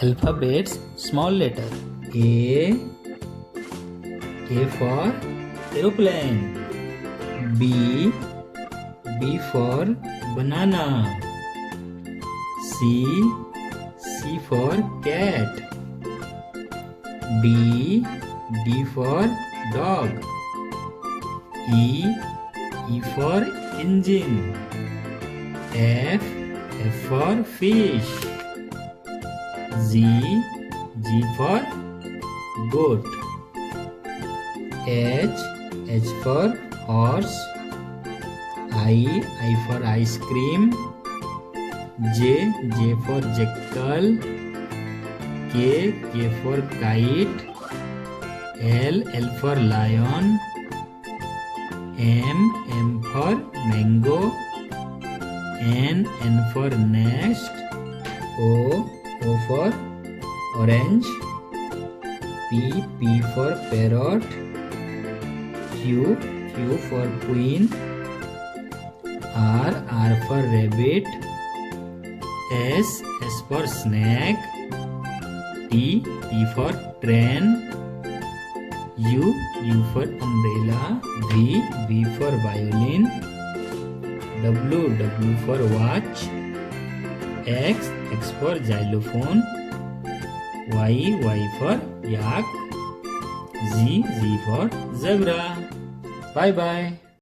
Alphabets small letter. A for aeroplane. B for banana. C for cat. D for dog. E for engine. F for fish. G for goat. H for horse. I for ice cream. J for jackal. K for kite. L for lion. M for mango. N for nest. O for orange. P for parrot. Q for queen. R for rabbit. S for snake. T for train. U for umbrella. V for violin. W for watch. X for xylophone. Y for yak. Z for zebra. Bye bye.